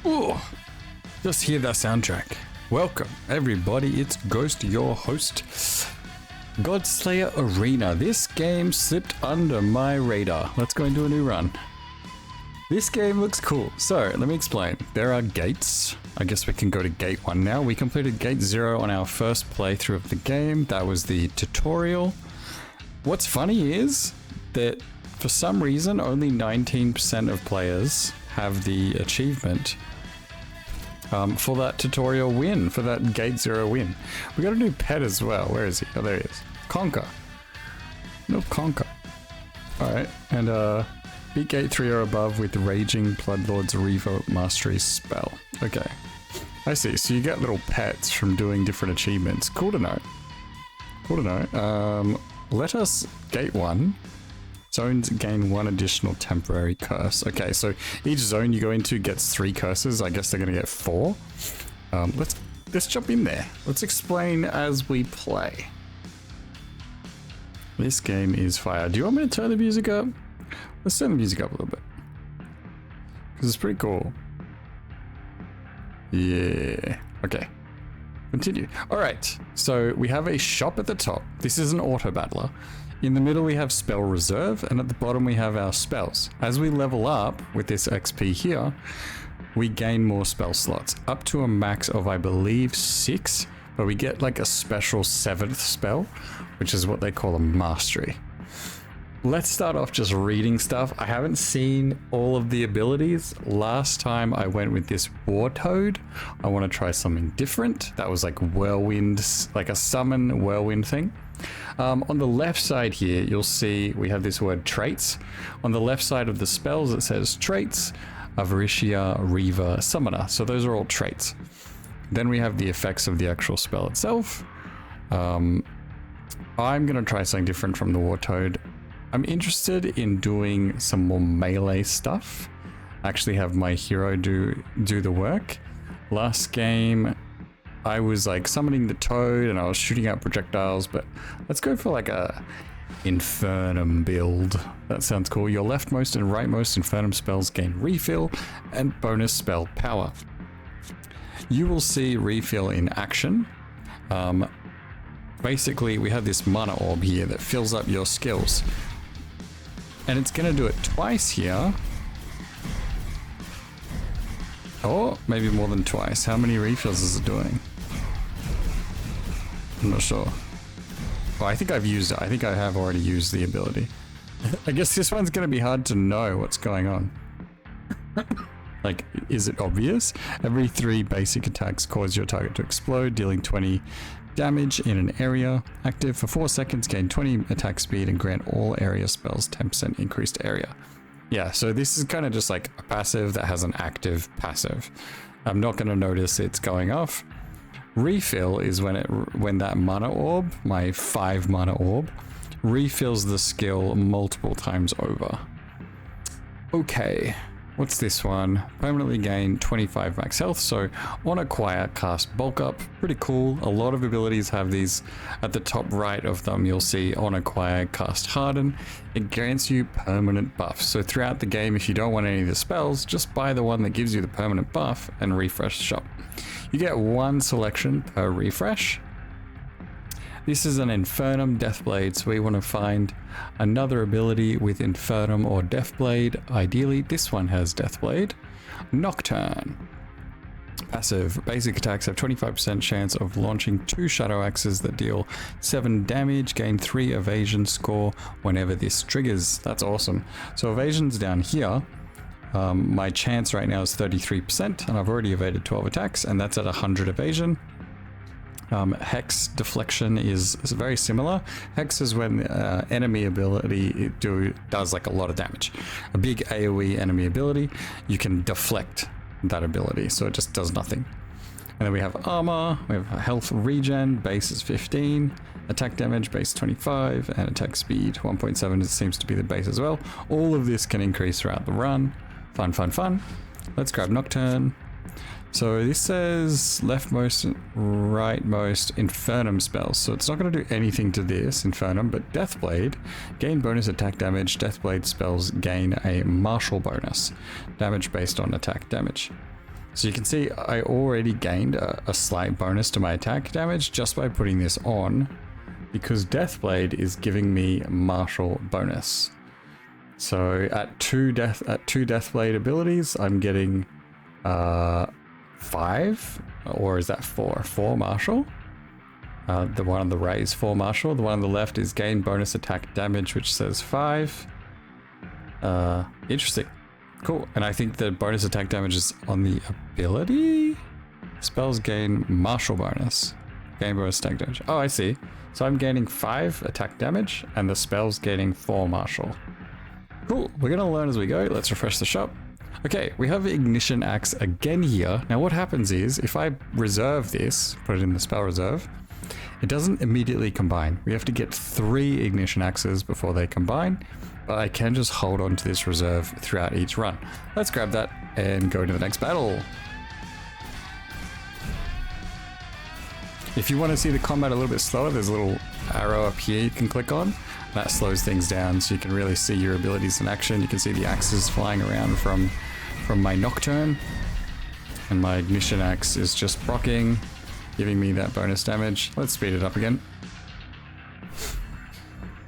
Ooh, just hear that soundtrack. Welcome, everybody. It's Ghost, your host. Godslayer Arena. This game slipped under my radar. Let's go and do a new run. This game looks cool. So, let me explain. There are gates. I guess we can go to gate 1 now. We completed gate 0 on our first playthrough of the game. That was the tutorial. What's funny is that for some reason, only 19% of players have the achievement for that tutorial win, for that gate 0 win. We got a new pet as well. Where is he? Oh, there he is. Conquer. No, Conquer. Alright, and beat gate 3 or above with Raging Bloodlord's Revo Mastery spell. Okay. I see. So you get little pets from doing different achievements. Cool to know. Cool to know. Let us gate 1. Zones gain 1 additional temporary curse. Okay, so each zone you go into gets 3 curses. I guess they're going to get 4. Let's jump in there. Let's explain as we play. This game is fire. Do you want me to turn the music up? Let's turn the music up a little bit. Because it's pretty cool. Yeah. Okay. Continue. Alright, so we have a shop at the top. This is an Autobattler. In the middle we have spell reserve, and at the bottom we have our spells. As we level up with this XP here, we gain more spell slots, up to a max of, I believe, 6, but we get like a special 7th spell, which is what they call a mastery. Let's start off just reading stuff. I haven't seen all of the abilities. Last time I went with this War Toad. I want to try something different. That was like whirlwind, like a summon whirlwind thing. On the left side here, you'll see we have this word traits. On the left side of the spells, it says traits, Avaricia, Reaver, Summoner. So those are all traits. Then we have the effects of the actual spell itself. I'm going to try something different from the War Toad. I'm interested in doing some more melee stuff. Actually have my hero do the work. Last game, I was like summoning the toad and I was shooting out projectiles, but let's go for like a Infernum build. That sounds cool. Your leftmost and rightmost Infernum spells gain refill and bonus spell power. You will see refill in action. Basically, we have this mana orb here that fills up your skills. And it's going to do it twice here. Or maybe more than twice. How many refills is it doing? I'm not sure. Oh, I think I've used it. I think I have already used the ability. I guess this one's going to be hard to know what's going on. Like, is it obvious? Every 3 basic attacks cause your target to explode, dealing 20 damage in an area. Active for 4 seconds, gain 20 attack speed and grant all area spells 10% increased area. Yeah, so this is kind of just like a passive that has an active passive. I'm not going to notice it's going off. Refill is when that mana orb, my 5 mana orb, refills the skill multiple times over. Okay. What's this one? Permanently gain 25 max health, so on acquire, cast bulk up. Pretty cool. A lot of abilities have these. At the top right of them, you'll see on acquire, cast harden. It grants you permanent buffs. So throughout the game, if you don't want any of the spells, just buy the one that gives you the permanent buff and refresh the shop. You get 1 selection per refresh. This is an Infernum Deathblade, so we want to find another ability with Infernum or Deathblade. Ideally, this one has Deathblade. Nocturne. Passive. Basic attacks have 25% chance of launching 2 shadow axes that deal 7 damage, gain 3 evasion score whenever this triggers. That's awesome. So evasion's down here. My chance right now is 33%, and I've already evaded 12 attacks, and that's at 100 evasion. Hex deflection is very similar. Hex is when enemy ability does like a lot of damage. A big AoE enemy ability, you can deflect that ability, so it just does nothing. And then we have armor, we have health regen, base is 15, attack damage, base 25, and attack speed 1.7 it seems to be the base as well. All of this can increase throughout the run. Fun, fun, fun. Let's grab Nocturne. So this says leftmost, rightmost Infernum spells. So it's not going to do anything to this Infernum, but Deathblade, gain bonus attack damage. Deathblade spells gain a martial bonus, damage based on attack damage. So you can see I already gained a slight bonus to my attack damage just by putting this on, because Deathblade is giving me martial bonus. So at two Deathblade abilities, I'm getting 5, or is that 4? 4 martial. The one on the right is 4 martial. The one on the left is gain bonus attack damage, which says 5. Interesting. Cool. And I think the bonus attack damage is on the ability. Spells gain martial bonus. Gain bonus attack damage. Oh, I see. So I'm gaining 5 attack damage and the spell's gaining 4 martial. Cool. We're going to learn as we go. Let's refresh the shop. Okay, we have Ignition Axe again here. Now what happens is if I reserve this, put it in the spell reserve, it doesn't immediately combine. We have to get 3 Ignition Axes before they combine. But I can just hold on to this reserve throughout each run. Let's grab that and go to the next battle. If you want to see the combat a little bit slower, there's a little arrow up here you can click on. That slows things down so you can really see your abilities in action. You can see the axes flying around from my Nocturne. And my Ignition Axe is just proccing, giving me that bonus damage. Let's speed it up again.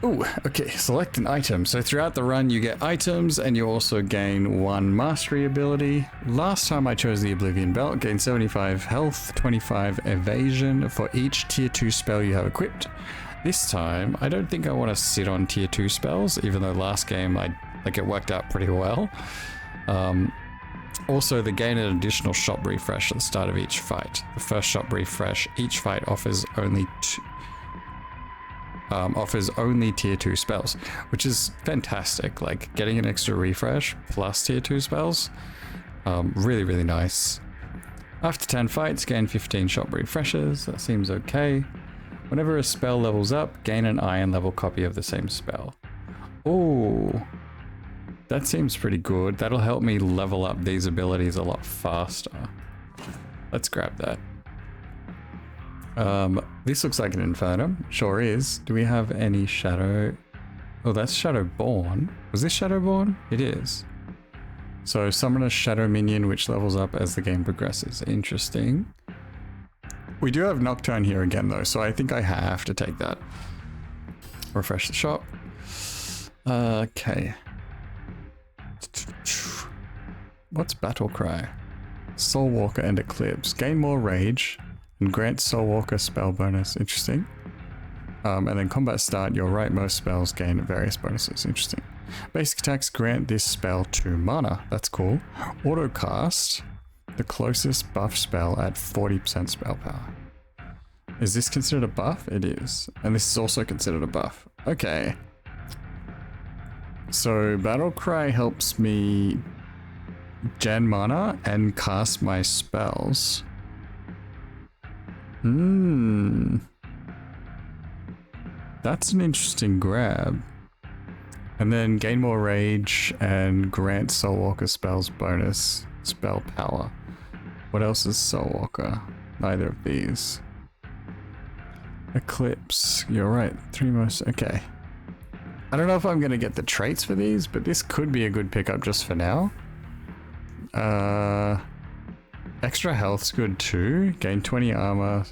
Ooh, okay, select an item. So throughout the run you get items and you also gain 1 mastery ability. Last time I chose the Oblivion Belt, gain 75 health, 25 evasion for each tier 2 spell you have equipped. This time, I don't think I want to sit on tier 2 spells, even though last game it worked out pretty well. Also, they gain an additional shop refresh at the start of each fight. The first shop refresh, each fight offers only tier 2 spells, which is fantastic. Like getting an extra refresh plus tier 2 spells, really, really nice. After 10 fights, gain 15 shop refreshes. That seems okay. Whenever a spell levels up, gain an iron level copy of the same spell. Oh, that seems pretty good. That'll help me level up these abilities a lot faster. Let's grab that. This looks like an Infernum. Sure is. Do we have any Shadow? Oh, that's Shadowborn. Was this Shadowborn? It is. So summon a Shadow minion which levels up as the game progresses. Interesting. We do have Nocturne here again though, so I think I have to take that. Refresh the shop. Okay. What's Battle Cry? Soulwalker and Eclipse. Gain more rage and grant Soulwalker spell bonus. Interesting. And then combat start, your rightmost spells gain various bonuses. Interesting. Basic attacks grant this spell 2 mana. That's cool. Auto cast the closest buff spell at 40% spell power. Is this considered a buff? It is. And this is also considered a buff. Okay. So Battle Cry helps me gen mana and cast my spells. That's an interesting grab. And then gain more rage and grant Soulwalker spells bonus spell power. What else is Soulwalker? Neither of these. Eclipse. You're right. 3 most. Okay. I don't know if I'm going to get the traits for these, but this could be a good pickup just for now. Extra health's good too. Gain 20 armor.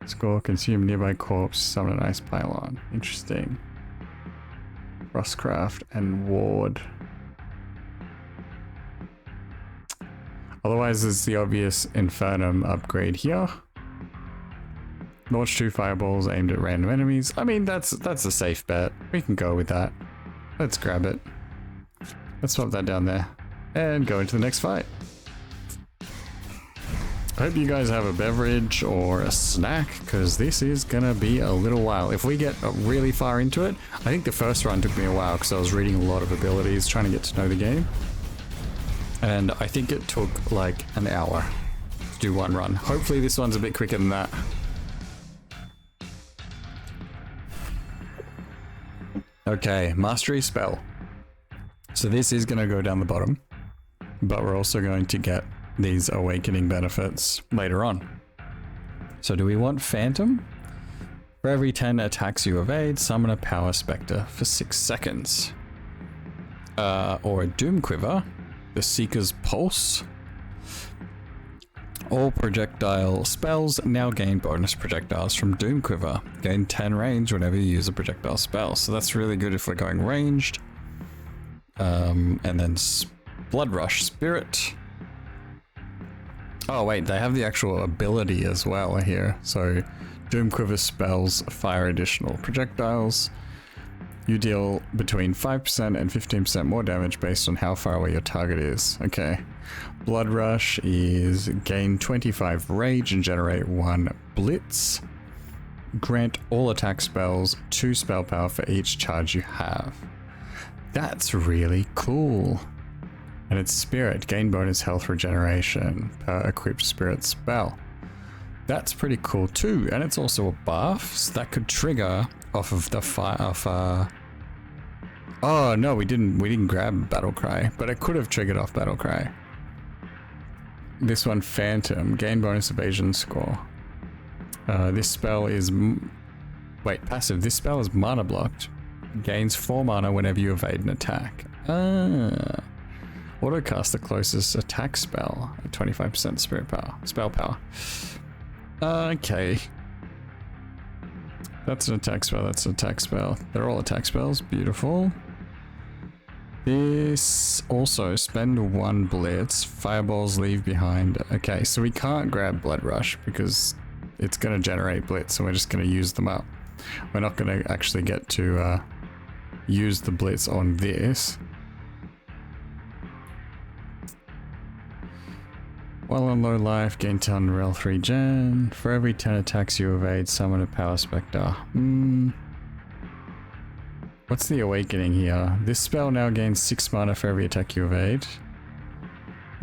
Score, consume nearby corpse, summon an ice pylon. Interesting. Frostcraft and ward. Otherwise, there's the obvious Infernum upgrade here. Launch 2 fireballs aimed at random enemies. I mean, that's a safe bet. We can go with that. Let's grab it. Let's swap that down there and go into the next fight. I hope you guys have a beverage or a snack, because this is gonna be a little while. If we get really far into it, I think the first run took me a while because I was reading a lot of abilities, trying to get to know the game. And I think it took like an hour to do one run. Hopefully this one's a bit quicker than that. Okay, Mastery Spell. So this is gonna go down the bottom, but we're also going to get these awakening benefits later on. So do we want Phantom? For every 10 attacks you evade, summon a Power Spectre for 6 seconds. Or a Doom Quiver, the Seeker's Pulse. All projectile spells now gain bonus projectiles from Doom Quiver. Gain 10 range whenever you use a projectile spell. So that's really good if we're going ranged. And then Blood Rush Spirit. Oh wait, they have the actual ability as well here. So Doom Quiver spells fire additional projectiles. You deal between 5% and 15% more damage based on how far away your target is. Okay. Blood Rush is gain 25 rage and generate 1 blitz. Grant all attack spells 2 spell power for each charge you have. That's really cool. And it's spirit. Gain bonus health regeneration per equipped spirit spell. That's pretty cool too. And it's also a buff, so that could trigger off of the fire. Oh no, we didn't grab Battle Cry, but it could have triggered off Battle Cry. This one, Phantom, gain bonus evasion score. This spell is passive. This spell is mana blocked. Gains 4 mana whenever you evade an attack. Autocast the closest attack spell at 25% spell power. Okay. That's an attack spell, that's an attack spell. They're all attack spells, beautiful. This also, spend 1 blitz, fireballs leave behind. Okay, so we can't grab Blood Rush because it's going to generate blitz, so we're just going to use them up. We're not going to actually get to use the blitz on this. While on low life, gain 10 rel 3 gen. For every 10 attacks you evade, summon a power spectre. What's the awakening here? This spell now gains 6 mana for every attack you evade.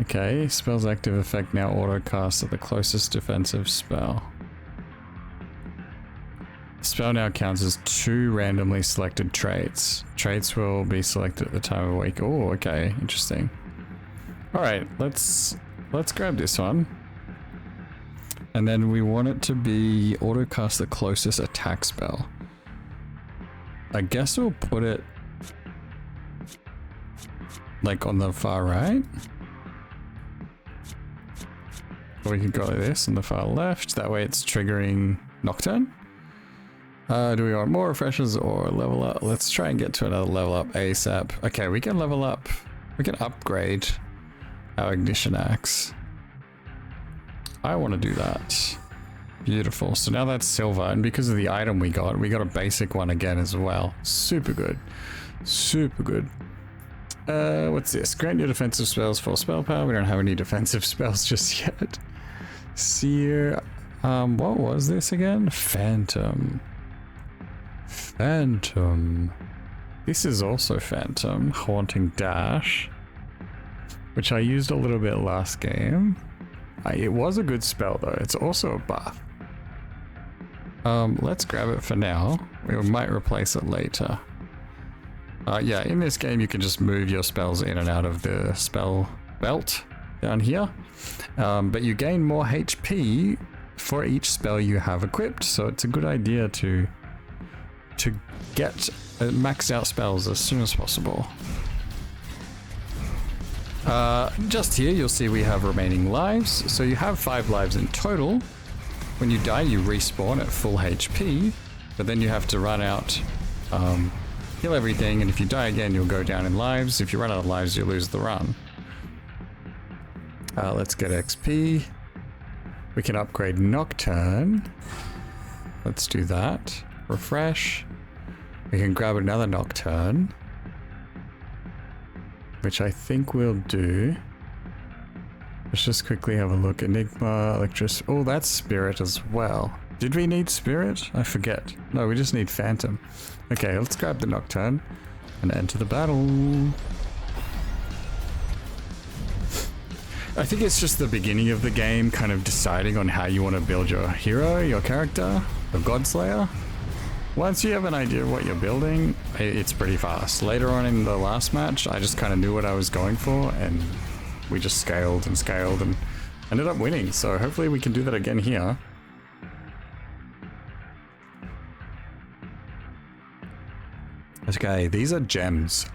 Okay, spell's active effect now auto-cast at the closest defensive spell. Spell now counts as 2 randomly selected traits. Traits will be selected at the time of awake. Oh, okay, interesting. Alright, let's grab this one. And then we want it to be auto-cast the closest attack spell. I guess we'll put it like on the far right. Or we could go like this on the far left. That way it's triggering Nocturne. Do we want more refreshes or level up? Let's try and get to another level up ASAP. Okay, we can level up. We can upgrade our Ignition Axe. I want to do that. Beautiful. So now that's silver, and because of the item we got a basic one again as well. Super good. Super good. What's this? Grant your defensive spells full spell power. We don't have any defensive spells just yet. Seer. What was this again? Phantom. Phantom. This is also Phantom. Haunting Dash. Which I used a little bit last game. It was a good spell though. It's also a buff. Let's grab it for now. We might replace it later. Yeah, in this game you can just move your spells in and out of the spell belt down here. But you gain more HP for each spell you have equipped, so it's a good idea to get maxed out spells as soon as possible. Just here you'll see we have remaining lives, so you have 5 lives in total. When you die you respawn at full HP, but then you have to run out, kill everything, and if you die again you'll go down in lives. If you run out of lives you lose the run. Let's get XP. We can upgrade Nocturne. Let's do that. Refresh. We can grab another Nocturne, which I think we'll do. Let's just quickly have a look. Enigma, Electricity. Oh, that's Spirit as well. Did we need Spirit? I forget. No, we just need Phantom. Okay, let's grab the Nocturne and enter the battle. I think it's just the beginning of the game, kind of deciding on how you want to build your hero, your character, the Godslayer. Once you have an idea of what you're building, it's pretty fast. Later on in the last match, I just kind of knew what I was going for, and we just scaled and scaled and ended up winning. So hopefully we can do that again here. Okay, these are gems.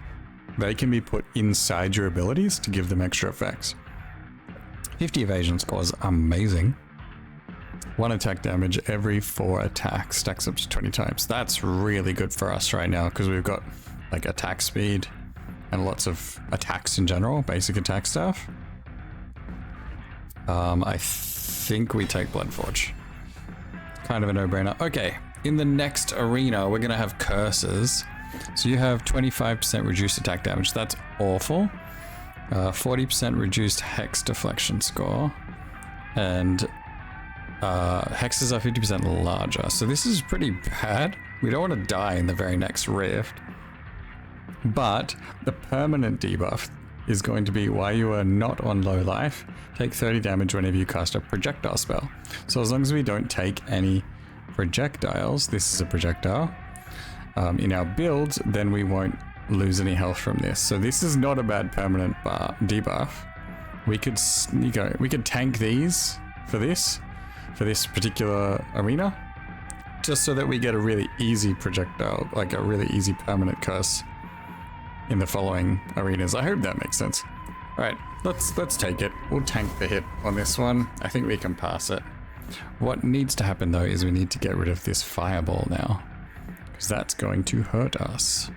They can be put inside your abilities to give them extra effects. 50 evasion score is amazing. 1 attack damage every 4 attacks, stacks up to 20 times. That's really good for us right now because we've got like attack speed and lots of attacks in general, basic attack stuff. I think we take Bloodforge. Kind of a no-brainer. Okay, in the next arena, we're gonna have curses. So you have 25% reduced attack damage. That's awful. 40% reduced hex deflection score. And hexes are 50% larger. So this is pretty bad. We don't want to die in the very next rift. But the permanent debuff is going to be while you are not on low life, take 30 damage whenever you cast a projectile spell. So as long as we don't take any projectiles, this is a projectile, in our builds, then we won't lose any health from this. So this is not a bad permanent debuff. We could tank these for this particular arena, just so that we get a really easy projectile, like a really easy permanent curse in the following arenas. I hope that makes sense. All right, let's take it. We'll tank the hit on this one. I think we can pass it. What needs to happen though is we need to get rid of this fireball now, because that's going to hurt us,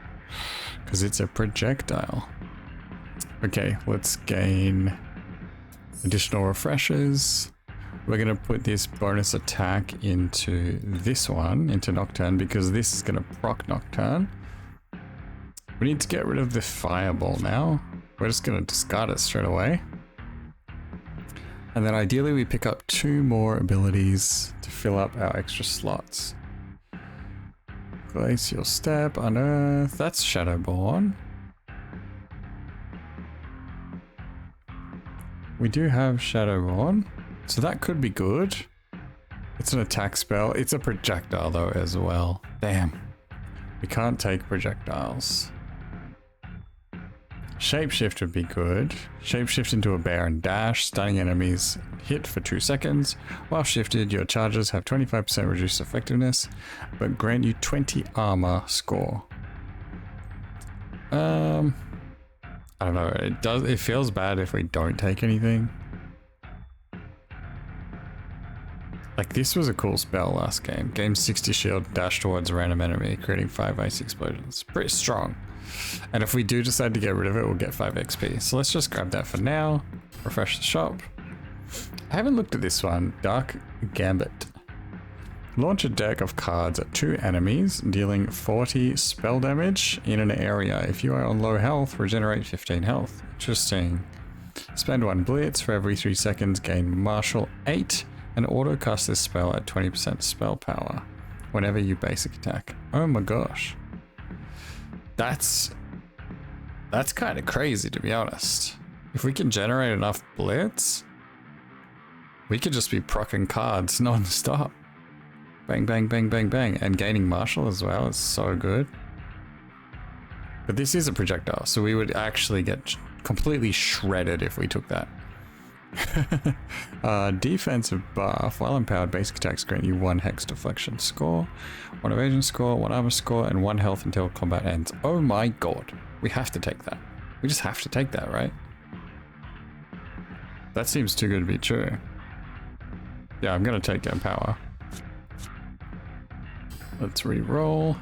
because it's a projectile. Okay, let's gain additional refreshers. We're going to put this bonus attack into this one, into Nocturne, because this is going to proc Nocturne. We need to get rid of the fireball now. We're just going to discard it straight away. And then ideally we pick up 2 more abilities to fill up our extra slots. Glacial Step, Unearth, that's Shadowborn. We do have Shadowborn, so that could be good. It's an attack spell. It's a projectile though as well. Damn. We can't take projectiles. Shapeshift would be good. Shapeshift into a bear and dash, stunning enemies, hit for 2 seconds. While shifted, your charges have 25% reduced effectiveness, but grant you 20 armor score. I don't know, it feels bad if we don't take anything. Like, this was a cool spell last game. Gain 60 shield, dash towards a random enemy, creating 5 ice explosions. Pretty strong. And if we do decide to get rid of it, we'll get 5 XP. So let's just grab that for now. Refresh the shop. I haven't looked at this one. Dark Gambit. Launch a deck of cards at 2 enemies, dealing 40 spell damage in an area. If you are on low health, regenerate 15 health. Interesting. Spend 1 blitz for every 3 seconds, gain Martial 8, and auto cast this spell at 20% spell power whenever you basic attack. Oh my gosh. That's kind of crazy, to be honest. If we can generate enough blitz, we could just be proccing cards non-stop. Bang, bang, bang, bang, bang. And gaining Martial as well is so good. But this is a projectile, so we would actually get completely shredded if we took that. Defensive buff. While empowered, basic attacks grant you 1 hex deflection score, 1 evasion score, 1 armor score, and 1 health until combat ends. Oh my god. We have to take that. We just have to take that, right? That seems too good to be true. Yeah, I'm gonna take Empower. Let's re-roll.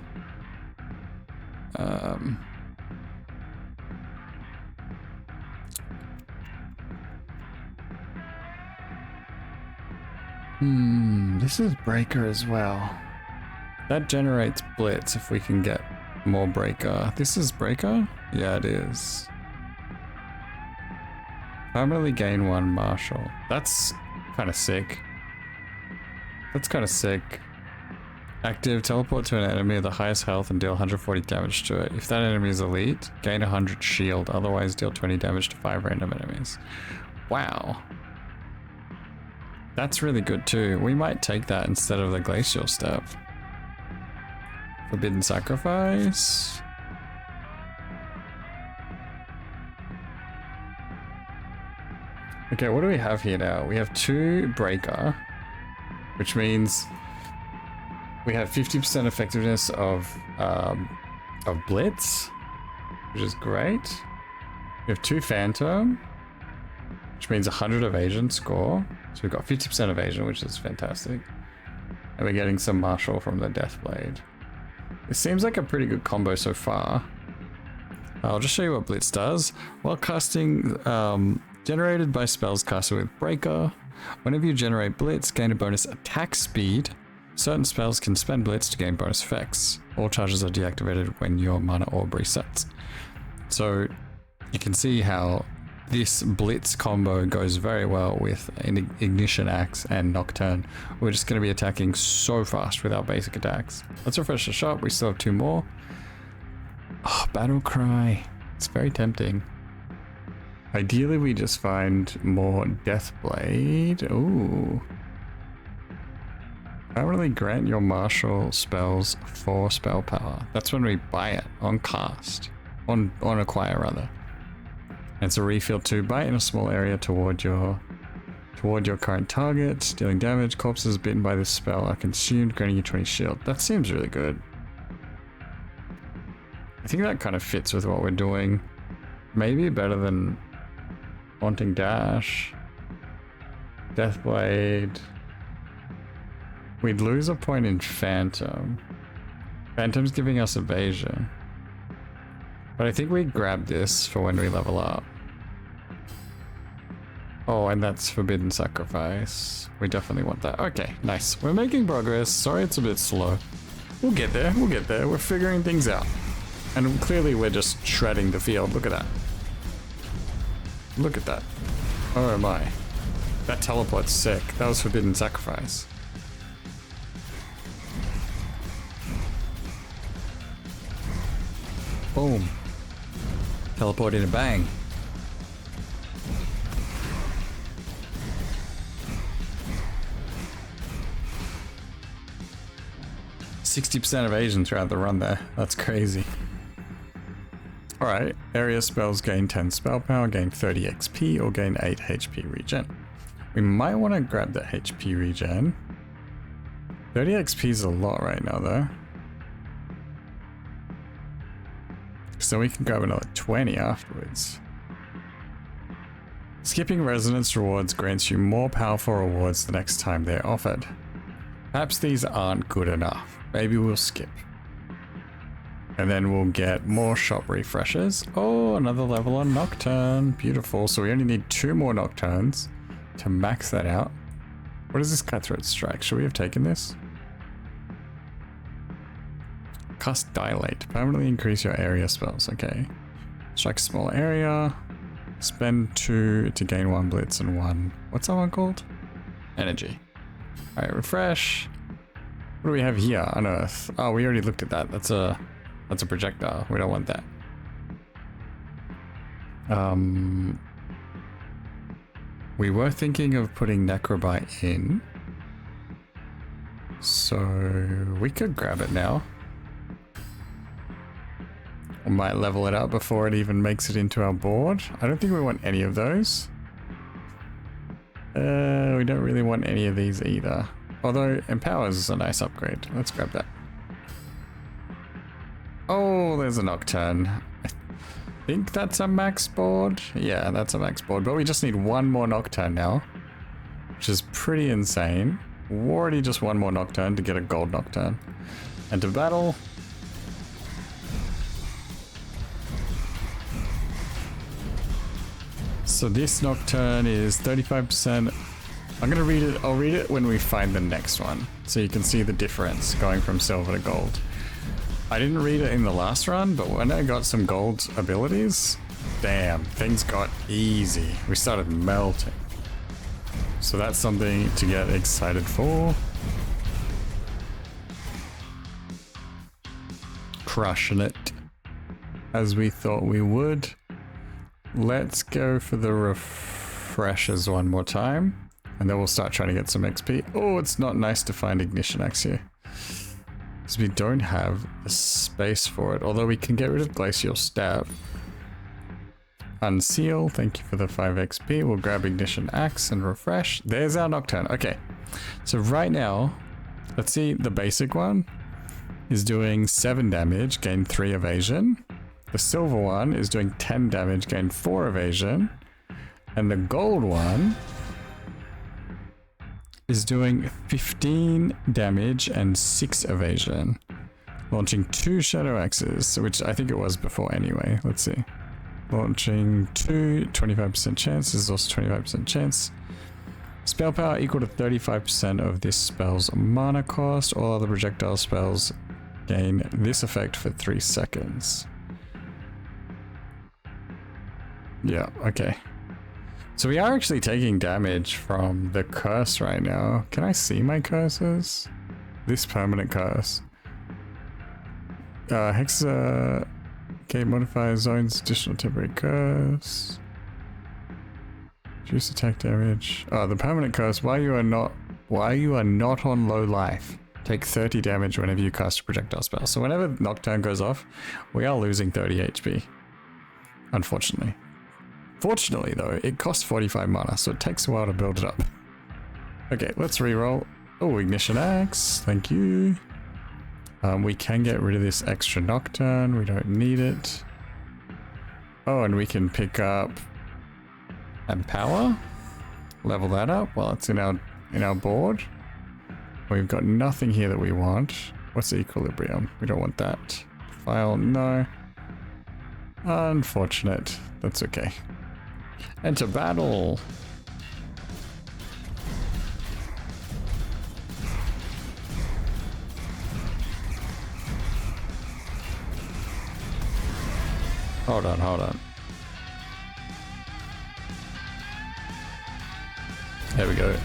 This is Breaker as well. That generates Blitz if we can get more Breaker. This is Breaker? Yeah, it is. Permanently gain 1 Martial. That's kind of sick. That's kind of sick. Active, teleport to an enemy of the highest health and deal 140 damage to it. If that enemy is elite, gain 100 shield, otherwise deal 20 damage to 5 random enemies. Wow. That's really good too. We might take that instead of the Glacial Step. Forbidden Sacrifice. Okay, what do we have here now? We have 2 Breaker, which means we have 50% effectiveness of Blitz, which is great. We have 2 Phantom, which means 100 evasion score. So we've got 50% evasion, which is fantastic. And we're getting some martial from the Deathblade. It seems like a pretty good combo so far. I'll just show you what Blitz does. While casting, generated by spells casted with Breaker, whenever you generate Blitz, gain a bonus attack speed. Certain spells can spend Blitz to gain bonus effects. All charges are deactivated when your mana orb resets. So you can see how this Blitz combo goes very well with an Ignition Axe and Nocturne. We're just going to be attacking so fast with our basic attacks. Let's refresh the shop. We still have 2 more. Oh, Battle Cry. It's very tempting. Ideally, we just find more Deathblade. Ooh. Permanently grant your martial spells 4 spell power. That's when we buy it on cast. On acquire, rather. It's a refill 2 bite in a small area toward your current target. Dealing damage. Corpses bitten by this spell are consumed, granting you 20 shield. That seems really good. I think that kind of fits with what we're doing. Maybe better than Haunting Dash. Deathblade. We'd lose a point in Phantom. Phantom's giving us evasion. But I think we grab this for when we level up. Oh, and that's Forbidden Sacrifice. We definitely want that. Okay, nice. We're making progress. Sorry it's a bit slow. We'll get there. We'll get there. We're figuring things out. And clearly we're just shredding the field. Look at that. Look at that. Oh my. That teleport's sick. That was Forbidden Sacrifice. Boom. Teleport in a bang. %60 evasion throughout the run there. That's crazy. Alright, area spells gain 10 spell power, gain 30 XP, or gain 8 HP regen. We might want to grab the HP regen. 30 XP is a lot right now though. So we can grab another 20 afterwards. Skipping resonance rewards grants you more powerful rewards the next time they're offered. Perhaps these aren't good enough. Maybe we'll skip. And then we'll get more shop refreshes. Oh, another level on Nocturne. Beautiful. So we only need 2 more Nocturnes to max that out. What is this Cutthroat Strike? Should we have taken this? Cast Dilate. Permanently increase your area spells. Okay. Strike small area. Spend 2 to gain 1 Blitz and 1. What's that one called? Energy. Alright, refresh. What do we have here? Unearth. Oh, we already looked at that. That's a projectile. We don't want that. We were thinking of putting Necrobite in. So we could grab it now. We might level it up before it even makes it into our board. I don't think we want any of those. We don't really want any of these either. Although Empowers is a nice upgrade. Let's grab that. Oh, there's a Nocturne. I think that's a max board. Yeah, that's a max board. But we just need 1 more Nocturne now, which is pretty insane. Already just 1 more Nocturne to get a gold Nocturne. And to battle. So this Nocturne is 35%. I'm gonna read it. I'll read it when we find the next one, so you can see the difference going from silver to gold. I didn't read it in the last run, but when I got some gold abilities, damn, things got easy. We started melting. So that's something to get excited for. Crushing it, as we thought we would. Let's go for the refreshers one more time, and then we'll start trying to get some XP. Oh, it's not nice to find Ignition Axe here, because we don't have the space for it, although we can get rid of Glacial Stab. Unseal, thank you for the 5 XP. We'll grab Ignition Axe and refresh. There's our Nocturne. Okay, so right now, let's see, the basic one is doing 7 damage, gain 3 evasion. The silver one is doing 10 damage, gain 4 evasion. And the gold one is doing 15 damage and 6 evasion. Launching 2 Shadow Axes, which I think it was before anyway. Let's see. Launching 2, 25% chance. This is also 25% chance. Spell power equal to 35% of this spell's mana cost. All other projectile spells gain this effect for 3 seconds. Yeah, okay. So we are actually taking damage from the curse right now. Can I see my curses? This permanent curse. Hexa... Okay, modifier zones, additional temporary curse. Reduce attack damage. Oh, the permanent curse. While you are not on low life, take 30 damage whenever you cast a projectile spell. So whenever Nocturne goes off, we are losing 30 HP. Unfortunately. Fortunately though, it costs 45 mana, so it takes a while to build it up. Okay, let's reroll. Oh, Ignition Axe. Thank you. We can get rid of this extra Nocturne. We don't need it. Oh, and we can pick up Empower. Level that up while it's in our board. We've got nothing here that we want. What's the Equilibrium? We don't want that. File, no. Unfortunate. That's okay. Enter battle. Hold on, hold on. There we go.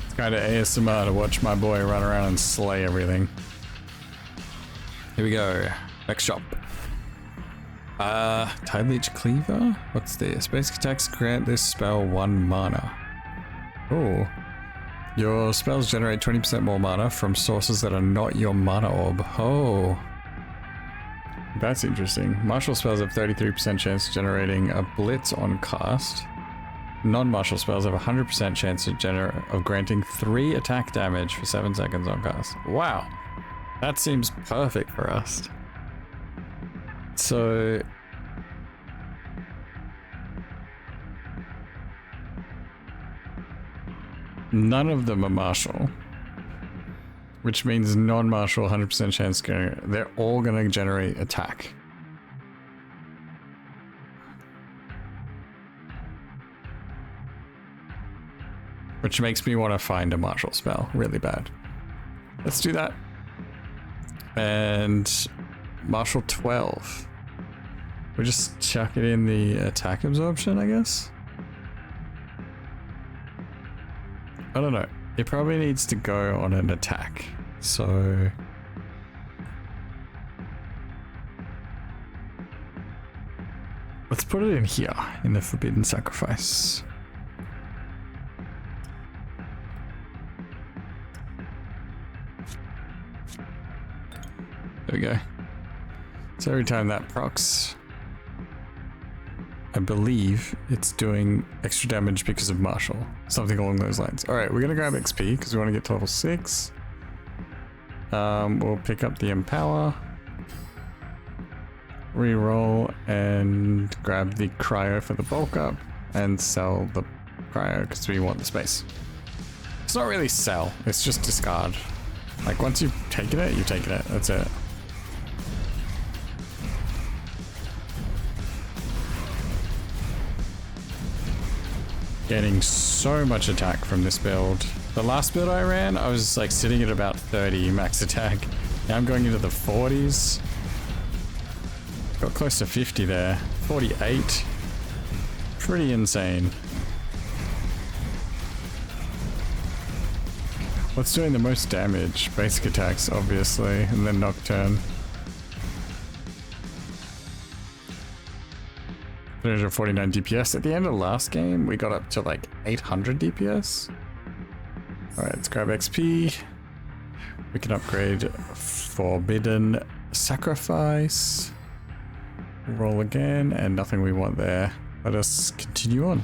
It's kind of ASMR to watch my boy run around and slay everything. Here we go. Next shop. Tide Leech Cleaver? What's this? Basic attacks grant this spell 1 mana. Oh. Your spells generate 20% more mana from sources that are not your mana orb. Oh. That's interesting. Martial spells have 33% chance of generating a blitz on cast. Non-martial spells have a 100% chance of granting 3 attack damage for 7 seconds on cast. Wow. That seems perfect for us. So none of them are martial, which means non-martial 100% chance they're all going to generate attack. Which makes me want to find a martial spell really bad. Let's do that. And martial 12. We'll just chuck it in the attack absorption, I guess. I don't know. It probably needs to go on an attack. So let's put it in here in the Forbidden Sacrifice. There we go. So every time that procs, I believe it's doing extra damage because of martial. Something along those lines. Alright, we're going to grab XP because we want to get to level 6. We'll pick up the Empower. Reroll and grab the Cryo for the bulk up. And sell the Cryo because we want the space. It's not really sell, it's just discard. Like once you've taken it, you've taken it. That's it. Getting so much attack from this build. The last build I ran, I was like sitting at about 30 max attack. Now I'm going into the 40s. Got close to 50 there. 48. Pretty insane. What's doing the most damage? Basic attacks, obviously, and then Nocturne. 349 DPS. At the end of the last game, we got up to like 800 DPS. Alright, let's grab XP. We can upgrade Forbidden Sacrifice. Roll again, and nothing we want there. let us continue on.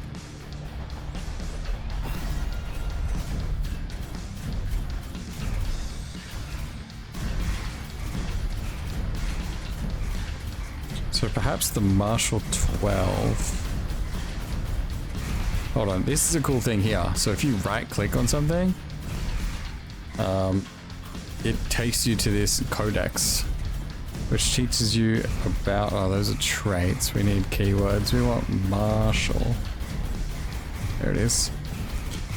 So perhaps the Martial 12. Hold on, this is a cool thing here. So if you right click on something, it takes you to this codex, which teaches you about, oh, those are traits. We need keywords. We want Martial. There it is.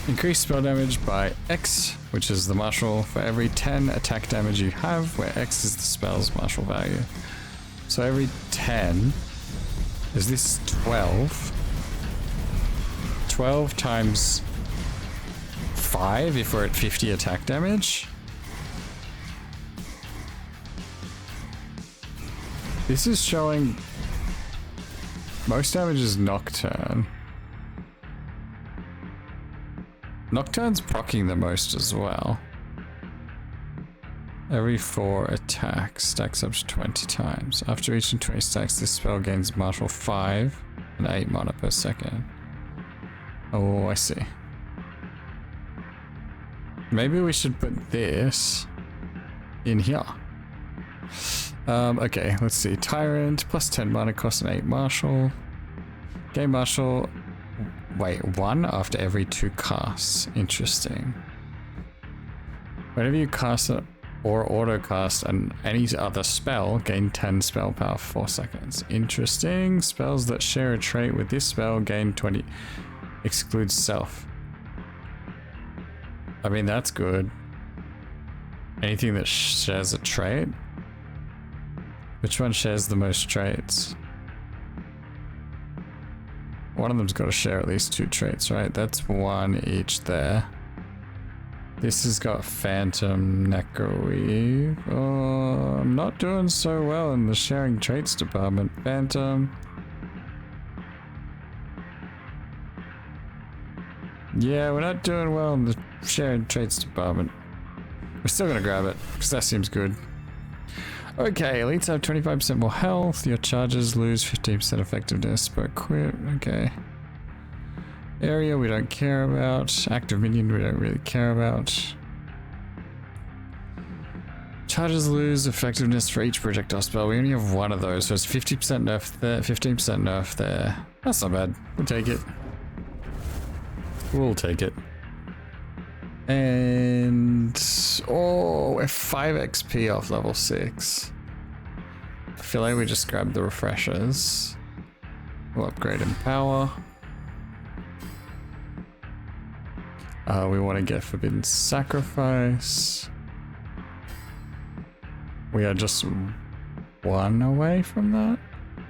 Increase spell damage by X, which is the Martial, for every 10 attack damage you have, where X is the spell's Martial value. So every 10, is this 12? 12 times 5 if we're at 50 attack damage. This is showing most damage is Nocturne. Nocturne's proccing the most as well. Every 4 attacks stacks up to 20 times. After reaching 20 stacks, this spell gains Martial 5 and 8 mana per second. Oh, I see. Maybe we should put this in here. Okay, let's see. Tyrant, plus 10 mana, cost an 8 Martial. Gain Martial, wait, 1 after every 2 casts. Interesting. Whenever you cast it or auto cast any other spell, gain 10 spell power for 4 seconds. Interesting. Spells that share a trait with this spell gain 20. Excludes self. I mean, that's good. Anything that shares a trait? Which one shares the most traits? One of them's got to share at least 2 traits, right? That's 1 each there. This has got Phantom, Necroweave. Oh, I'm not doing so well in the sharing traits department. Phantom. Yeah, we're not doing well in the sharing traits department. We're still gonna grab it, because that seems good. Okay, elites have 25% more health. Your charges lose 15% effectiveness per quit. Okay. Area we don't care about. Active minion we don't really care about. Charges lose effectiveness for each projectile spell. We only have 1 of those, so it's 50% nerf there, 15% nerf there. That's not bad. We'll take it. We'll take it. And oh, we're 5 XP off level 6. I feel like we just grabbed the refreshers. We'll upgrade in power. We want to get Forbidden Sacrifice. We are just 1 away from that?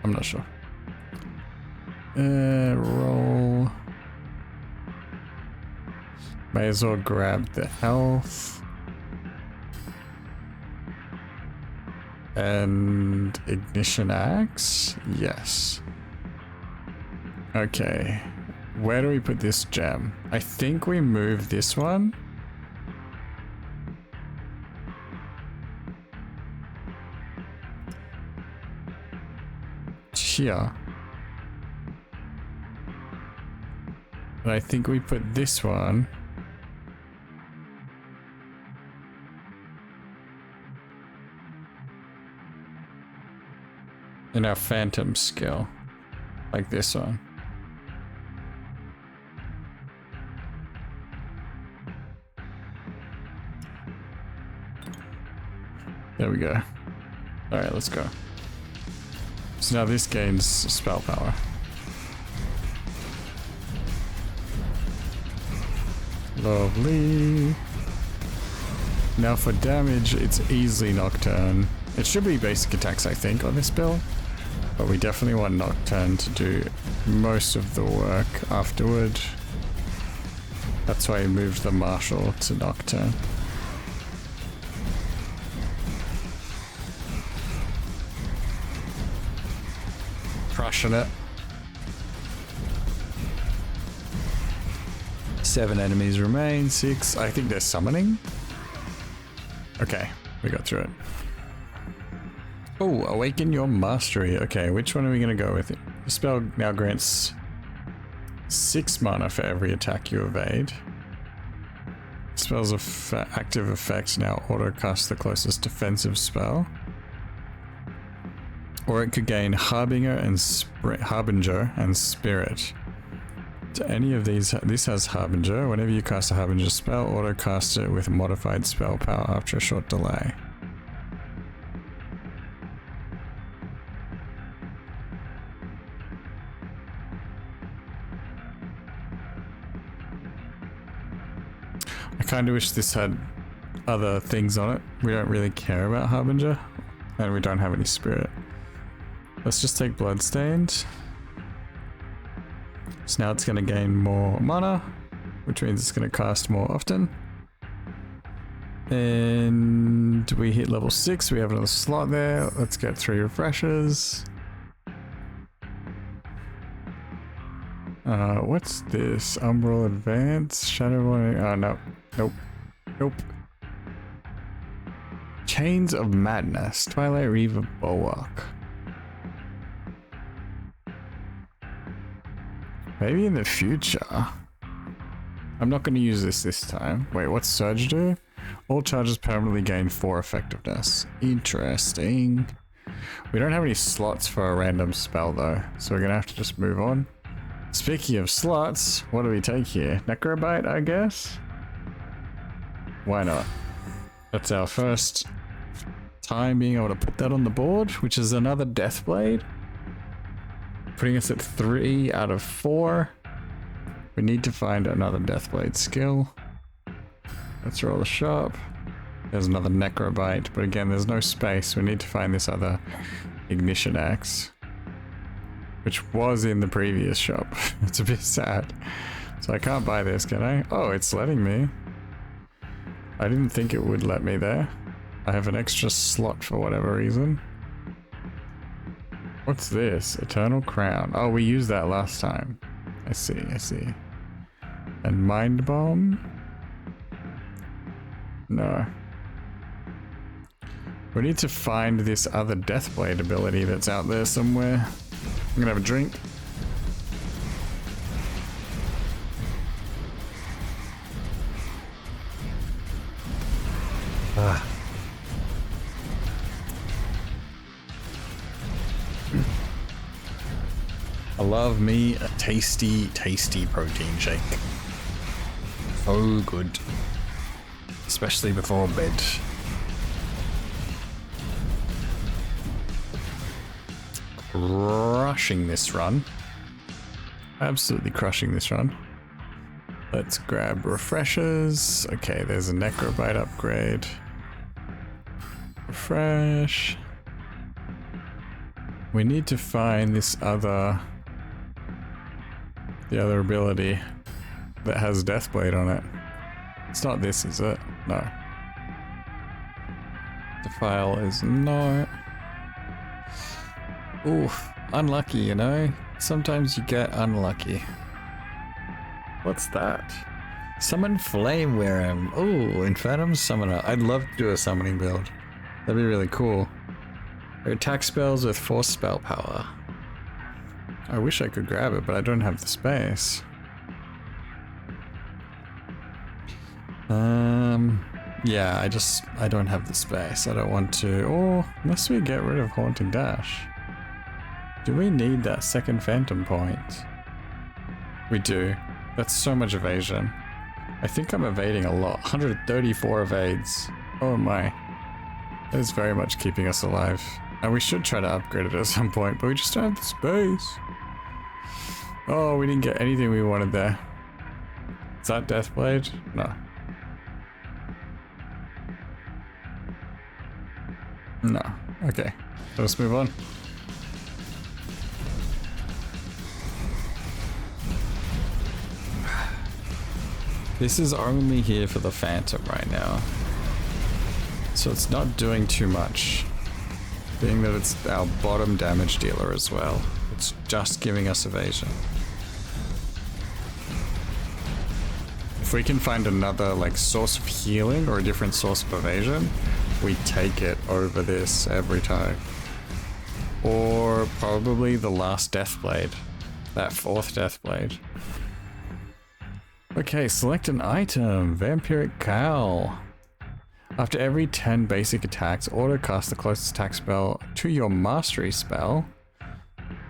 I'm not sure. Roll. May as well grab the health. And Ignition Axe? Yes. Okay. Where do we put this gem? I think we move this one. Here. And I think we put this one in our Phantom skill. Like this one. There we go. Alright, let's go. So now this gains spell power. Lovely. Now for damage, it's easily Nocturne. It should be basic attacks, I think, on this build. But we definitely want Nocturne to do most of the work afterward. That's why I moved the Martial to Nocturne. Crushing it. 7 enemies remain, 6. I think they're summoning. Okay, we got through it. Oh, awaken your mastery. Okay, which one are we going to go with? The spell now grants 6 mana for every attack you evade. Spells of active effects now auto-cast the closest defensive spell. Or it could gain Harbinger and Spirit. To any of these, this has Harbinger. Whenever you cast a Harbinger spell, auto-cast it with modified spell power after a short delay. I kind of wish this had other things on it. We don't really care about Harbinger, and we don't have any Spirit. Let's just take Bloodstained. So now it's going to gain more mana, which means it's going to cast more often. And we hit level 6, we have another slot there. Let's get 3 refreshes. What's this? Umbral Advance? Shadow Warning? Oh, no. Nope. Nope. Chains of Madness. Twilight Reaver Bulwark. Maybe in the future. I'm not going to use this time. Wait, what's Surge do? All charges permanently gain 4 effectiveness. Interesting. We don't have any slots for a random spell though, so we're going to have to just move on. Speaking of slots, what do we take here? Necrobite, I guess? Why not? That's our first time being able to put that on the board, which is another Deathblade. Putting us at 3 out of 4. We need to find another Deathblade skill. Let's roll a shop. There's another Necrobite, but again, there's no space. We need to find this other Ignition Axe, which was in the previous shop. It's a bit sad. So I can't buy this, can I? Oh, it's letting me. I didn't think it would let me there. I have an extra slot for whatever reason. What's this? Eternal Crown. Oh, we used that last time. I see, I see. And Mind Bomb? No. We need to find this other Deathblade ability that's out there somewhere. I'm gonna have a drink. I love me a tasty, tasty protein shake. So good. Especially before bed. Crushing this run. Absolutely crushing this run. Let's grab refreshers. Okay, there's a Necrobite upgrade. Refresh. We need to find this other... the other ability that has Deathblade on it. It's not this, is it? No. The file is not. Oof, unlucky, you know? Sometimes you get unlucky. What's that? Summon Flame Worm. Oh, Infernum Summoner. I'd love to do a summoning build. That'd be really cool. Attack spells with force spell power. I wish I could grab it, but I don't have the space. Yeah, I don't have the space. I don't want to. Or unless we get rid of Haunting Dash. Do we need that second Phantom point? We do. That's so much evasion. I think I'm evading a lot. 134 evades. Oh my. That is very much keeping us alive. And we should try to upgrade it at some point, but we just don't have the space. Oh, we didn't get anything we wanted there. Is that Deathblade? No. No. Okay. Let's move on. This is only here for the Phantom right now. So it's not doing too much. Being that it's our bottom damage dealer as well. It's just giving us evasion. If we can find another like source of healing or a different source of evasion, we take it over this every time. Or probably the last Deathblade. That fourth Deathblade. Okay, select an item. Vampiric Cowl. After every 10 basic attacks, auto-cast the closest attack spell to your mastery spell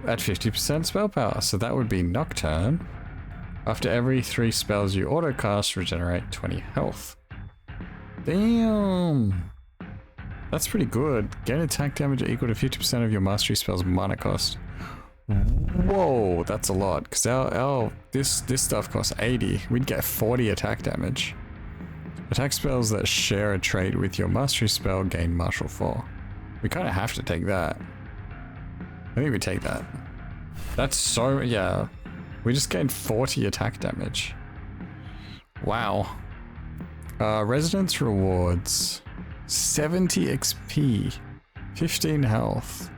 at 50% spell power. So that would be Nocturne. After every 3 spells you auto-cast, regenerate 20 health. Damn! That's pretty good. Gain attack damage equal to 50% of your mastery spell's mana cost. Whoa, that's a lot. Because this stuff costs 80. We'd get 40 attack damage. Attack spells that share a trait with your mastery spell gain martial 4. We kind of have to take that. I think we take that. That's so, yeah. We just gained 40 attack damage. Wow. Residence rewards. 70 XP. 15 health.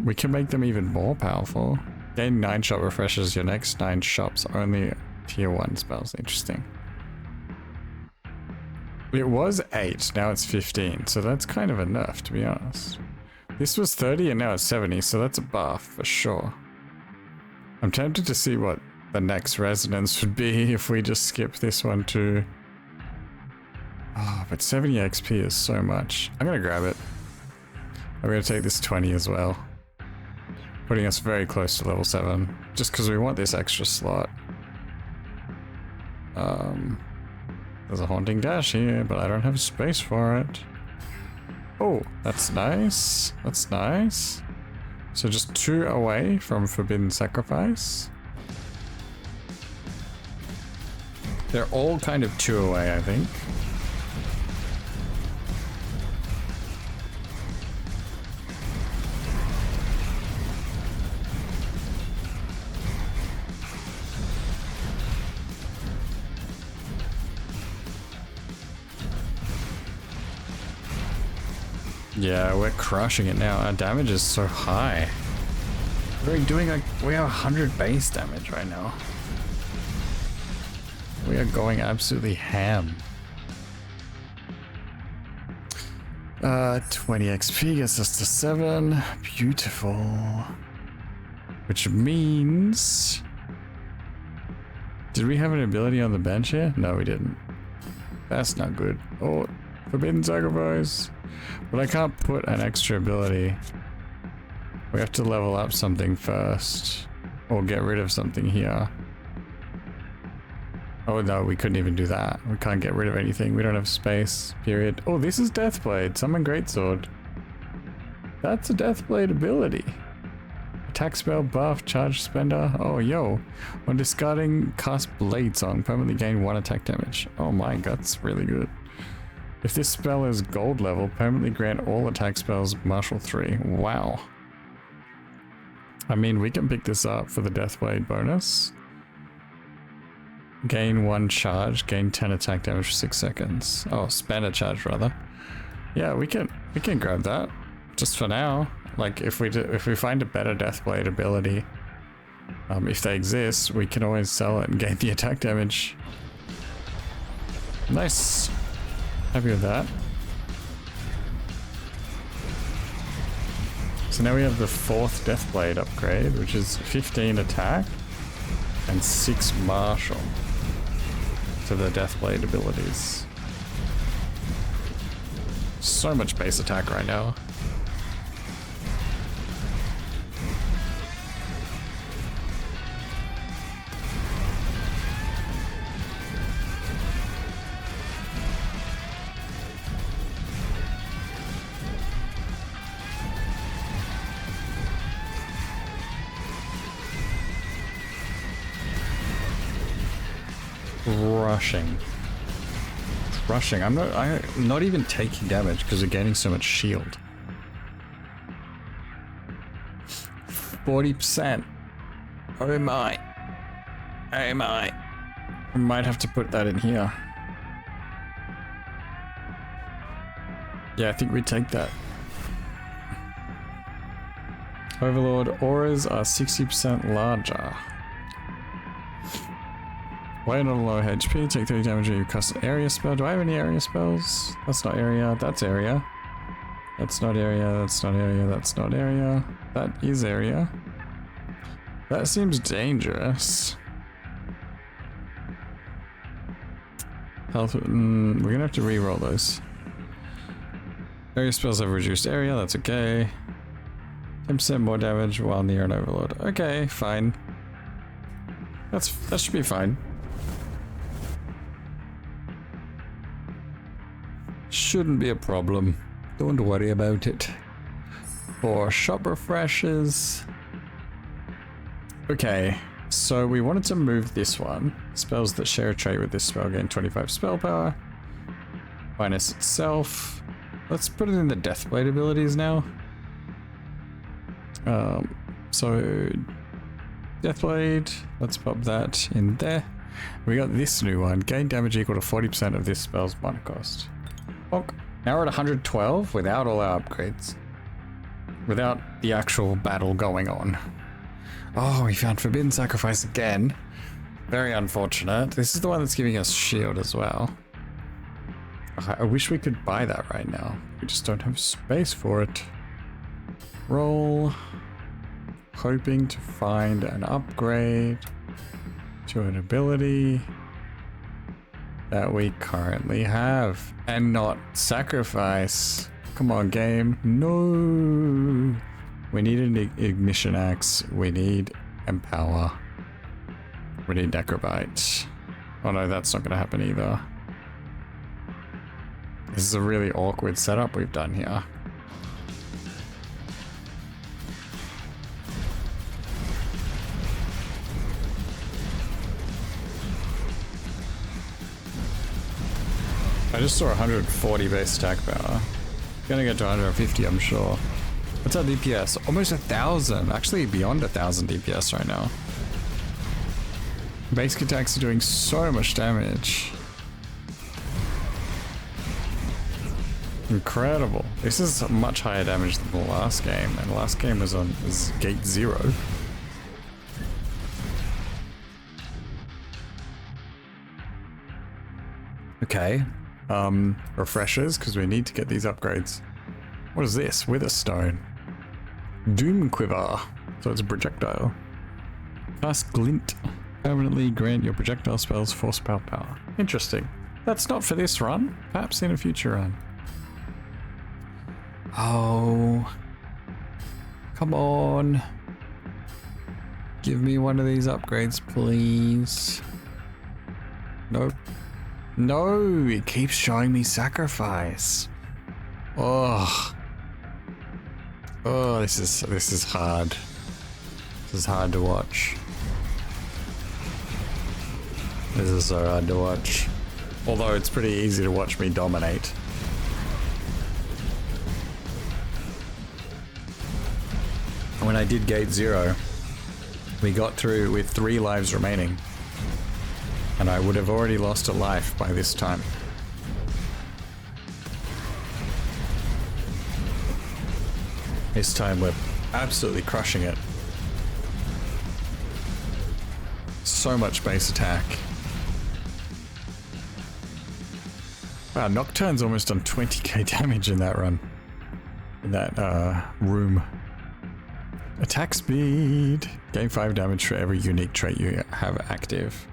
We can make them even more powerful. Gain 9 shop refreshes your next 9 shops, only tier 1 spells. Interesting. It was 8, now it's 15, so that's kind of a nerf, to be honest. This was 30 and now it's 70, so that's a buff for sure. I'm tempted to see what the next resonance would be if we just skip this one too. Oh, but 70 XP is so much. I'm gonna grab it. I'm gonna take this 20 as well. Putting us very close to level 7, just because we want this extra slot. There's a Haunting Dash here, but I don't have space for it. Oh, that's nice. That's nice. So just 2 away from Forbidden Sacrifice. They're all kind of 2 away, I think. Yeah, we're crushing it now. Our damage is so high. We're doing like, we have 100 base damage right now. We are going absolutely ham. 20 XP gets us to 7. Beautiful. Which means... Did we have an ability on the bench here? No, we didn't. That's not good. Oh, Forbidden Sacrifice. But I can't put an extra ability. We have to level up something first. Or get rid of something here. Oh no, we couldn't even do that. We can't get rid of anything. We don't have space, period. Oh, this is Deathblade. Summon Greatsword. That's a Deathblade ability. Attack spell buff, charge spender. Oh, yo. When discarding cast Blade Song, permanently gain 1 attack damage. Oh my god, that's really good. If this spell is gold level, permanently grant all attack spells martial 3. Wow. I mean, we can pick this up for the Deathblade bonus. Gain 1 charge, gain 10 attack damage for 6 seconds. Oh, spend a charge rather. Yeah, we can grab that. Just for now. Like if we find a better Deathblade ability, if they exist, we can always sell it and gain the attack damage. Nice. Happy with that. So now we have the 4th Deathblade upgrade, which is 15 attack and 6 martial to the Deathblade abilities. So much base attack right now. Rushing. I'm not even taking damage because we're gaining so much shield. 40%. Oh my. Oh my. I might have to put that in here. Yeah, I think we take that. Overlord auras are 60% larger. Wait on low HP, take 30 damage when you cast an area spell. Do I have any area spells? That's not area, that's area. That's not area, that's not area, that's not area. That is area. That seems dangerous. Health, we're gonna have to re-roll those. Area spells have reduced area, that's okay. 10% more damage while near an overlord. Okay, fine. That should be fine. Shouldn't be a problem. Don't worry about it. For shop refreshes. Okay, so we wanted to move this one. Spells that share a trait with this spell gain 25 spell power. Minus itself. Let's put it in the Deathblade abilities now. So Deathblade, let's pop that in there. We got this new one. Gain damage equal to 40% of this spell's mana cost. Bonk. Now we're at 112 without all our upgrades. Without the actual battle going on. Oh, we found Forbidden Sacrifice again. Very unfortunate. This is the one that's giving us shield as well. I wish we could buy that right now. We just don't have space for it. Roll. Hoping to find an upgrade to an ability that we currently have. And not sacrifice. Come on, game. No. We need an ignition axe. We need empower. We need necrobite. Oh no, that's not going to happen either. This is a really awkward setup we've done here. I just saw 140 base attack power. Gonna get to 150, I'm sure. What's our DPS? Almost 1,000. Actually, beyond 1,000 DPS right now. Basic attacks are doing so much damage. Incredible. This is much higher damage than the last game, and the last game was gate 0. Okay. Refreshers, because we need to get these upgrades. What is this? Witherstone. Doom Quiver. So it's a projectile. Cast Glint. Permanently grant your projectile spells force spell power. Interesting. That's not for this run. Perhaps in a future run. Oh. Come on. Give me one of these upgrades, please. Nope. No, it keeps showing me sacrifice. Oh. Oh, this is hard. This is hard to watch. This is so hard to watch. Although it's pretty easy to watch me dominate. When I did gate 0, we got through with 3 lives remaining. And I would have already lost a life by this time. This time we're absolutely crushing it. So much base attack. Wow, Nocturne's almost done 20k damage in that run. In that room. Attack speed. Gain 5 damage for every unique trait you have active.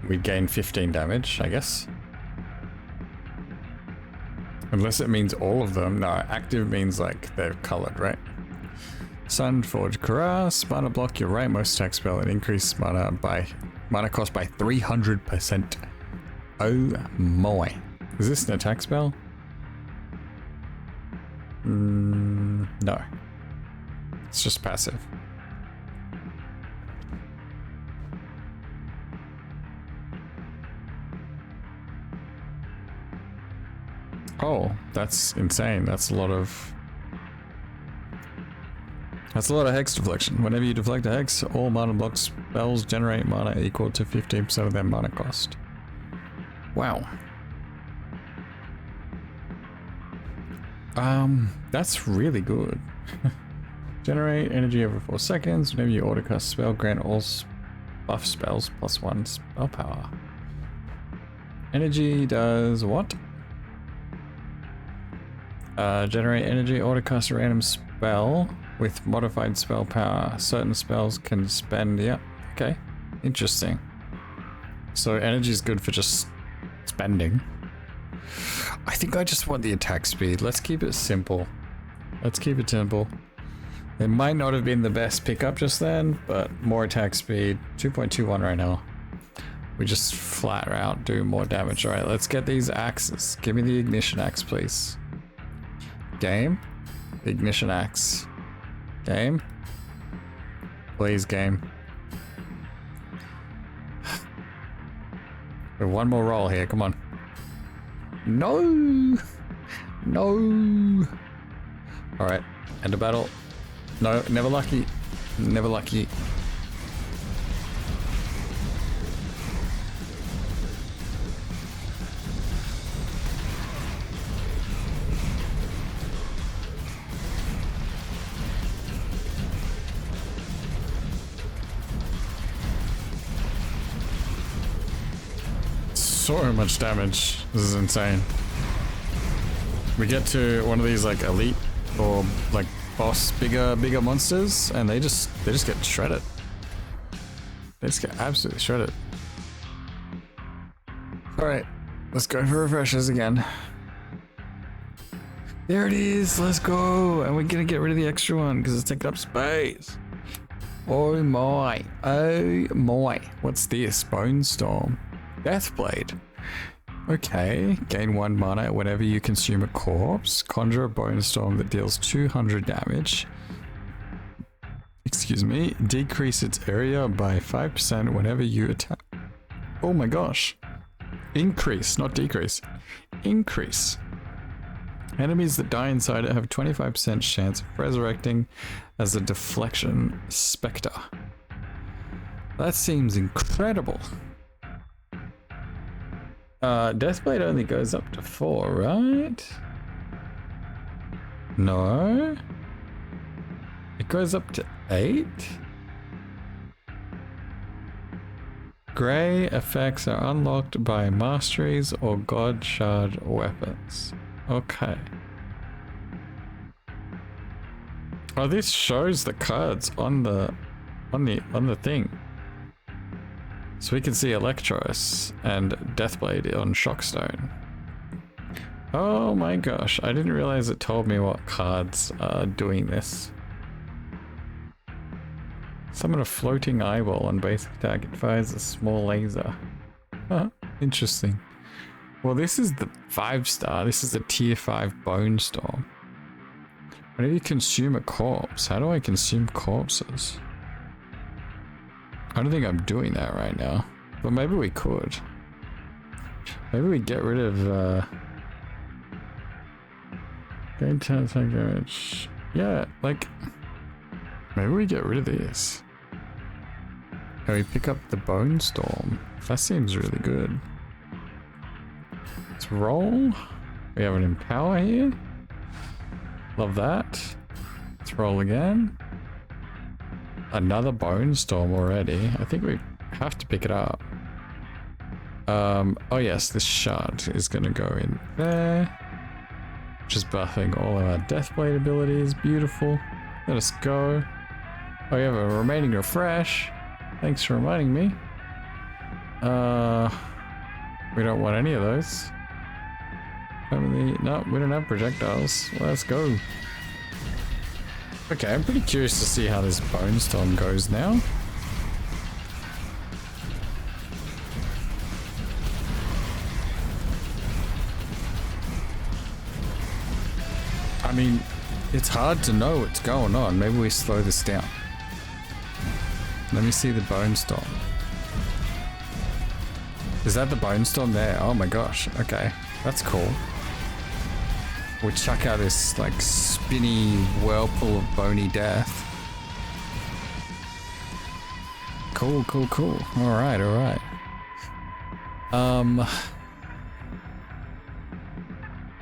We'd gain 15 damage, I guess. Unless it means all of them. No, active means like they're colored, right? Sunforged Cuirass. Mana block your right most attack spell and increase mana cost by 300%. Oh my. Is this an attack spell? No. It's just passive. Oh, that's insane. That's a lot of hex deflection. Whenever you deflect a hex, all mana block spells generate mana equal to 15% of their mana cost. Wow. That's really good. Generate energy every 4 seconds. Whenever you auto cast spell, grant all buff spells +1 spell power. Energy does what? Generate energy, auto cast a random spell with modified spell power. Certain spells can spend, yeah, okay, interesting. So energy is good for just spending. I think I just want the attack speed. Let's keep it simple. Let's keep it simple. It might not have been the best pickup just then, but more attack speed. 2.21 right now. We just flat out do more damage. All right, let's get these axes. Give me the ignition axe, please. Game. Ignition axe. Game. Please, game. We have one more roll here. Come on. No. No. All right. End of battle. No, never lucky. Never lucky. So much damage. This is insane. We get to one of these like elite or like boss bigger monsters and they just get shredded. They just get absolutely shredded. Alright, let's go for refreshers again. There it is, let's go. And we're gonna get rid of the extra one because it's taking up space. Oh my. Oh my. What's this? Bone Storm. Deathblade. Okay, gain 1 mana whenever you consume a corpse. Conjure a bone storm that deals 200 damage. Excuse me. Decrease its area by 5% whenever you attack. Oh my gosh. Increase, not decrease. Increase. Enemies that die inside it have 25% chance of resurrecting as a deflection spectre. That seems incredible. Deathblade only goes up to 4, right? No. It goes up to 8? Grey effects are unlocked by masteries or god shard weapons. Okay. Oh, this shows the cards on the thing. So we can see Electros and Deathblade on Shockstone. Oh my gosh, I didn't realize it told me what cards are doing this. Summon a floating eyeball on basic attack. It fires a small laser. Huh, interesting. Well, this is the 5-star. This is a tier 5 Bone Storm. Whenever you consume a corpse, how do I consume corpses? I don't think I'm doing that right now, but maybe we could. Maybe we get rid of, gain 10 attack damage. Yeah, like, maybe we get rid of this. And we pick up the Bone Storm. That seems really good. Let's roll. We have an Empower here. Love that. Let's roll again. Another Bone Storm already. I think we have to pick it up. Oh yes, this shard is going to go in there. Just buffing all of our Deathblade abilities. Beautiful. Let us go. Oh, we have a remaining refresh. Thanks for reminding me. We don't want any of those. No, we don't have projectiles. Let's go. Okay, I'm pretty curious to see how this Bone Storm goes now. I mean, it's hard to know what's going on. Maybe we slow this down. Let me see the Bone Storm. Is that the Bone Storm there? Oh my gosh. Okay, that's cool. We chuck out this like spinny whirlpool of bony death. Cool, cool, cool. Alright, alright.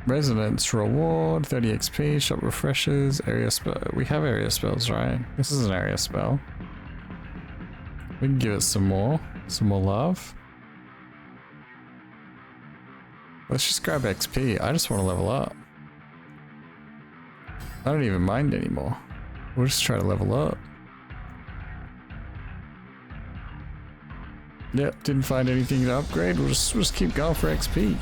Resonance reward, 30 XP, shop refreshes, area spell. We have area spells, right? This is an area spell. We can give it some more love. Let's just grab XP. I just want to level up. I don't even mind anymore. We'll just try to level up. Yep, didn't find anything to upgrade. We'll just keep going for XP.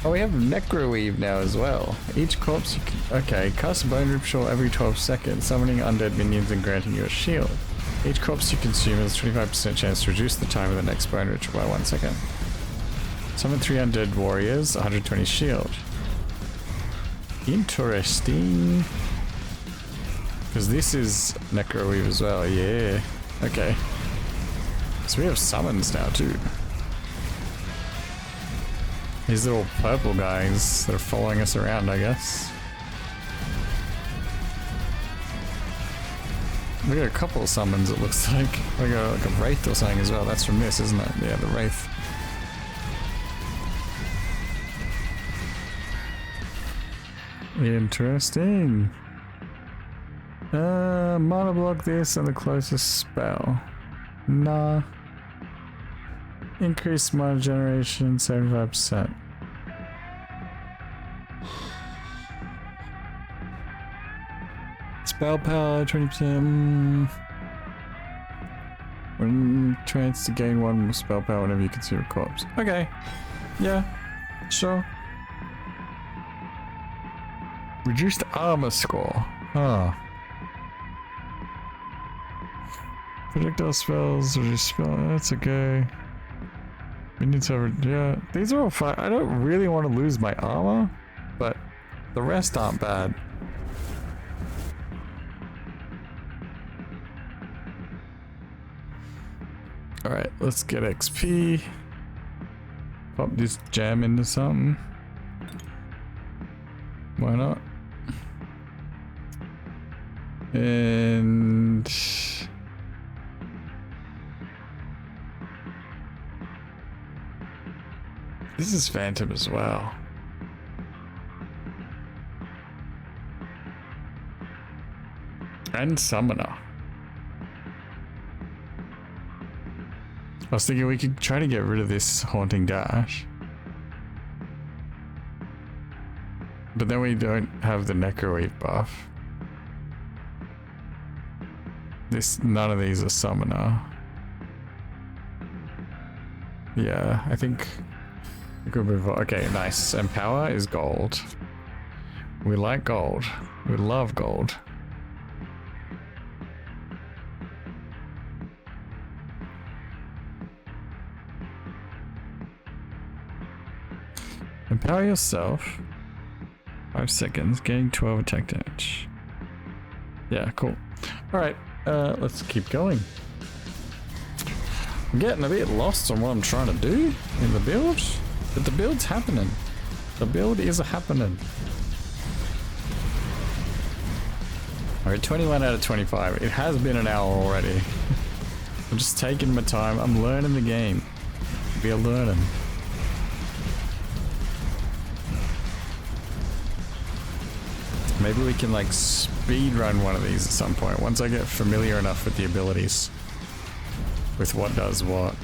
Oh, we have Necroweave now as well. Each corpse you can... Okay, cast Bone Ritual every 12 seconds, summoning undead minions and granting you a shield. Each corpse you consume has a 25% chance to reduce the time of the next Bone Ritual by 1 second. Summon 3 undead warriors, 120 shield. Interesting. Because this is Necroweave as well, yeah. Okay. So we have summons now too. These little purple guys that are following us around, I guess. We got a couple of summons, it looks like. We got like a Wraith or something as well. That's from this, isn't it? Yeah, the Wraith. Interesting. Mana block this and the closest spell. Nah. Increase mana generation 75%. Spell power 20%. When chance to gain 1 spell power whenever you consume a corpse. Okay. Yeah. Sure. Reduced armor score. Huh. Projectile spells, reduce spell. That's okay. Minions have, yeah, these are all fine. I don't really want to lose my armor, but the rest aren't bad. Alright, let's get XP. Pop this gem into something. Why not? And... this is Phantom as well. And Summoner. I was thinking we could try to get rid of this Haunting Dash. But then we don't have the Necroweave buff. None of these are Summoner. Yeah, I think... we could move on. Okay, nice. And power is gold. We like gold. We love gold. Empower yourself. 5 seconds, getting 12 attack damage. Yeah, cool. Alright, let's keep going. I'm getting a bit lost on what I'm trying to do in the build. But the build's happening. The build is happening. Alright, 21 out of 25. It has been an hour already. I'm just taking my time. I'm learning the game. We are learning. Maybe we can like speed run one of these at some point. Once I get familiar enough with the abilities. With what does what.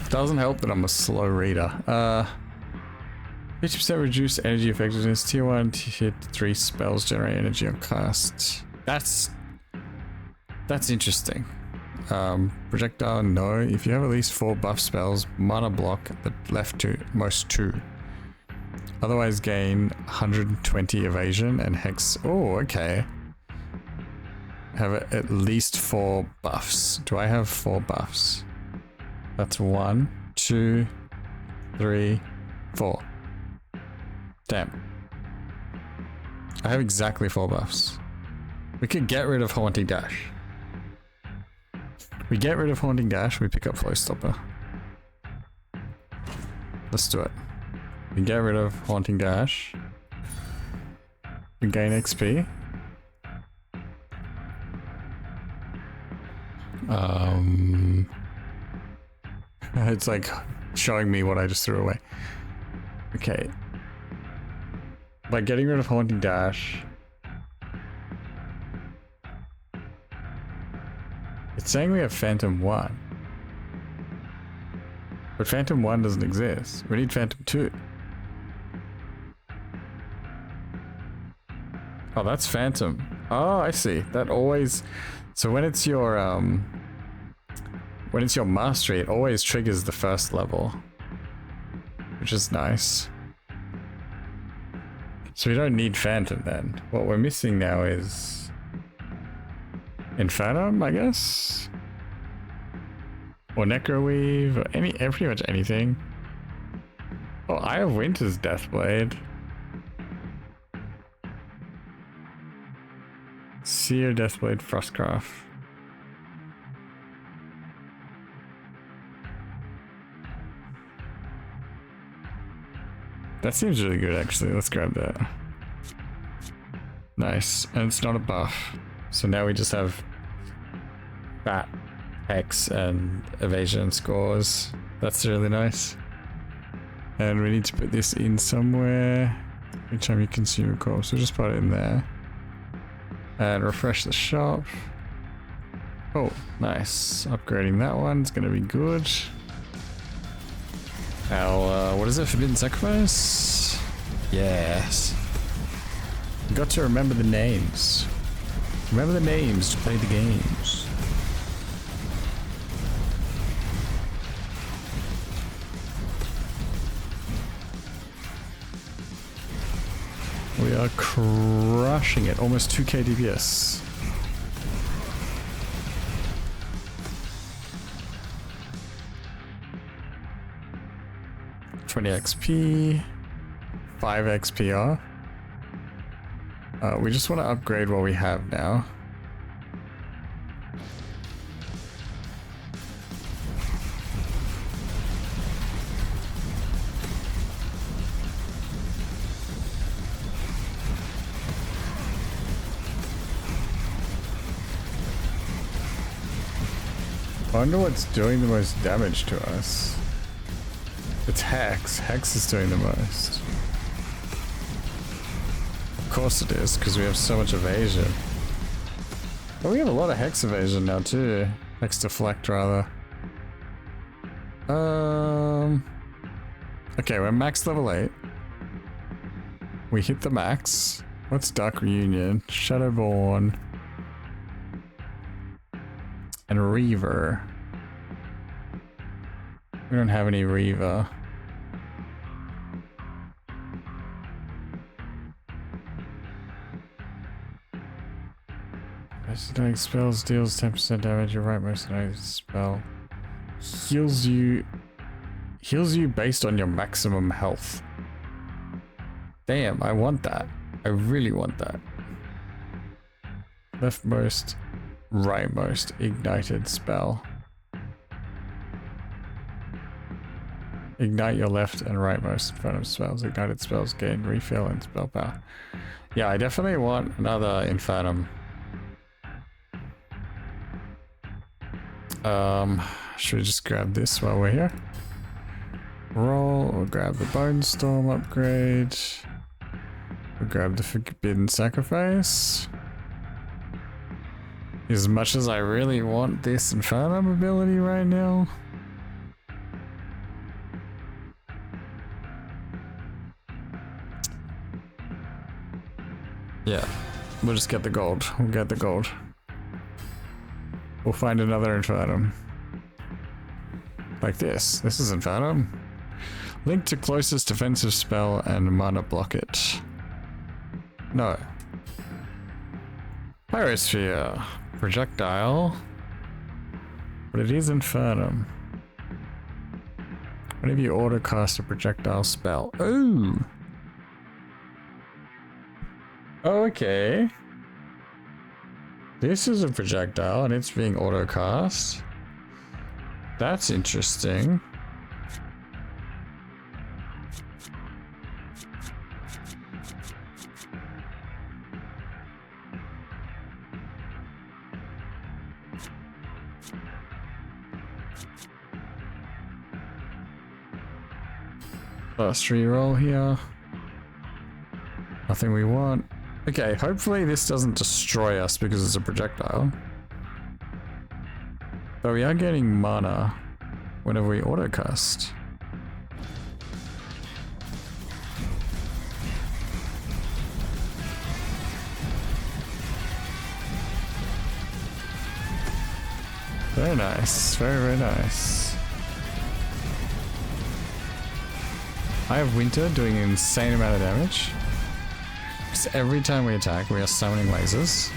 Doesn't help that I'm a slow reader. 50% reduced energy effectiveness. Tier 1, tier 3 spells generate energy on cast. That's interesting. Projectile, no. If you have at least 4 buff spells, mana block the left most 2. Otherwise gain 120 evasion and hex. Oh, okay. Have at least 4 buffs. Do I have 4 buffs? That's 1, 2, 3, 4. Damn. I have exactly 4 buffs. We could get rid of Haunting Dash. We get rid of Haunting Dash, we pick up Flow Stopper. Let's do it. We get rid of Haunting Dash. We gain XP. It's like showing me what I just threw away. Okay. By getting rid of Haunting Dash, it's saying we have Phantom 1. But Phantom 1 doesn't exist. We need Phantom 2. Oh, that's Phantom. Oh, I see. That always... So when it's your mastery, it always triggers the first level. Which is nice. So we don't need Phantom then. What we're missing now is... Infernum, I guess? Or Necroweave, or pretty much anything. Oh, Eye of Winter's Deathblade. Seer, Deathblade, Frostcraft. That seems really good actually, let's grab that. Nice, and it's not a buff. So now we just have fat hex and evasion scores. That's really nice. And we need to put this in somewhere. Every time you consume a corpse, we'll just put it in there. And refresh the shop. Oh, nice. Upgrading that one's gonna be good. Our, what is it? Forbidden Sacrifice? Yes. Got to remember the names. Remember the names to play the games. We are crushing it. Almost 2k DPS. XP, 5 XPR. We just want to upgrade what we have now. I wonder what's doing the most damage to us. It's Hex. Hex is doing the most. Of course it is, because we have so much evasion. But we have a lot of Hex evasion now too. Hex deflect rather. Okay, we're max level 8. We hit the max. What's Dark Reunion? Shadowborn. And Reaver. We don't have any Reaver. Mercenary spells deals 10% damage. Your right mercenary spell heals you based on your maximum health. Damn, I want that. I really want that. Leftmost, rightmost ignited spell. Ignite your left and rightmost infernum spells. Ignited spells gain refill and spell power. Yeah, I definitely want another infernum. Should we just grab this while we're here? Roll, or grab the Bone Storm upgrade. We'll grab the Forbidden Sacrifice. As much as I really want this infernum ability right now. Yeah, we'll just get the gold. We'll get the gold. We'll find another infernum. Like this. This is infernum. Link to closest defensive spell and mana block it. No. Pyrosphere. Projectile. But it is infernum. Whenever you auto cast a projectile spell. Ooh. Okay. This is a projectile and it's being auto cast. That's interesting. First reroll here. Nothing we want. Okay, hopefully this doesn't destroy us because it's a projectile. But we are getting mana whenever we autocast. Very nice. Very, very nice. I have Winter doing an insane amount of damage. Because every time we attack, we are summoning lasers.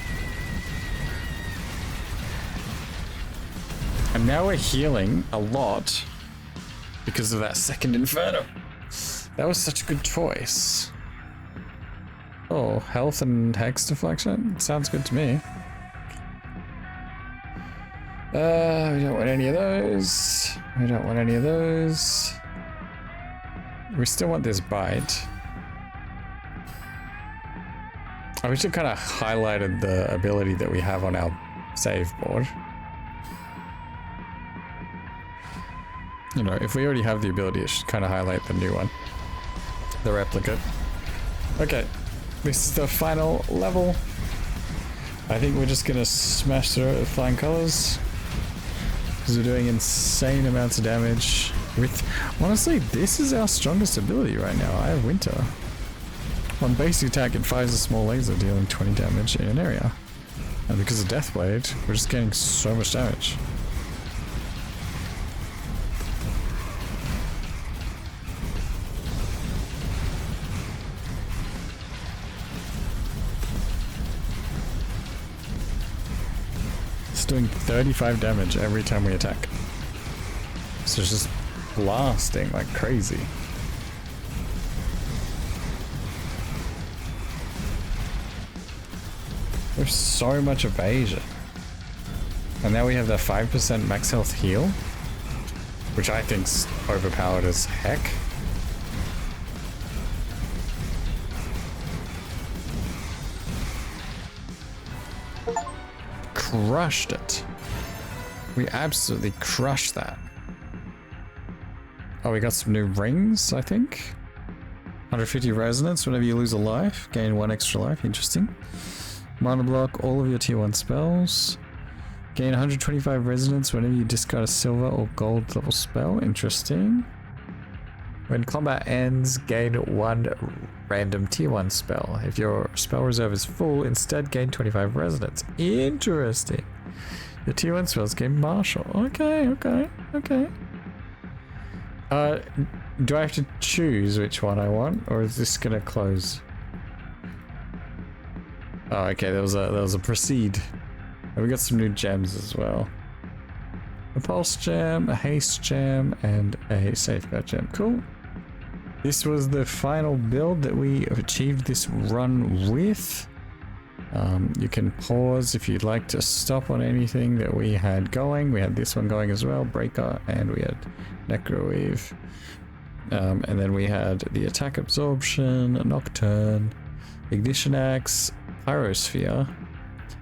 And now we're healing a lot because of that second Inferno. That was such a good choice. Oh, health and hex deflection? Sounds good to me. We don't want any of those. We don't want any of those. We still want this bite. I wish it kind of highlighted the ability that we have on our save board. You know, if we already have the ability, it should kind of highlight the new one. The replicate. Okay, this is the final level. I think we're just gonna smash through it with flying colors. Because we're doing insane amounts of damage. With, honestly, this is our strongest ability right now. I have Winter. On basic attack, it fires a small laser dealing 20 damage in an area. And because of Deathblade, we're just getting so much damage. It's doing 35 damage every time we attack. So it's just blasting like crazy. There's so much evasion. And now we have the 5% max health heal, which I think's overpowered as heck. Crushed it. We absolutely crushed that. Oh, we got some new rings, I think. 150 resonance whenever you lose a life. Gain 1 extra life. Interesting. Mana block all of your tier 1 spells. Gain 125 resonance whenever you discard a silver or gold level spell. Interesting. When combat ends, gain 1 random tier 1 spell. If your spell reserve is full, instead gain 25 resonance. Interesting. Your tier 1 spells gain martial. Okay, okay, okay. Do I have to choose which one I want, or is this gonna close? Oh, okay, there was a proceed. And we got some new gems as well. A pulse gem, a haste gem, and a safeguard gem. Cool. This was the final build that we have achieved this run with. You can pause if you'd like to stop on anything that we had going. We had this one going as well, Breaker, and we had Necroweave. And then we had the Attack Absorption, Nocturne, Ignition Axe, Pyrosphere,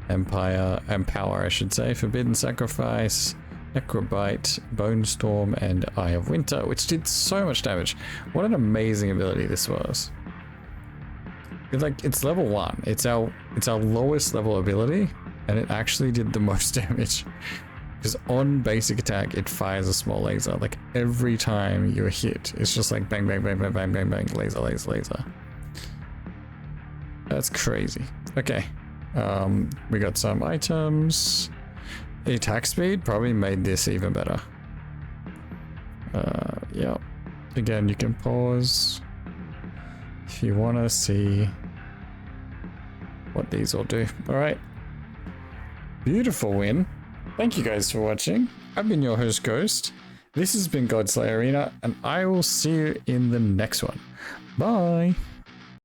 Empower, I should say, Forbidden Sacrifice, Necrobite, Bone Storm, and Eye of Winter, which did so much damage. What an amazing ability this was. It's level 1. It's our lowest level ability, and it actually did the most damage. Because on basic attack, it fires a small laser. Like every time you're hit, it's just like bang, bang, bang, bang, bang, bang, bang, laser, laser, laser. That's crazy. Okay. We got some items. The attack speed probably made this even better. Yeah. Again, you can pause if you want to see what these all do. All right. Beautiful win. Thank you guys for watching. I've been your host, Ghost. This has been Godslayer Arena, and I will see you in the next one. Bye.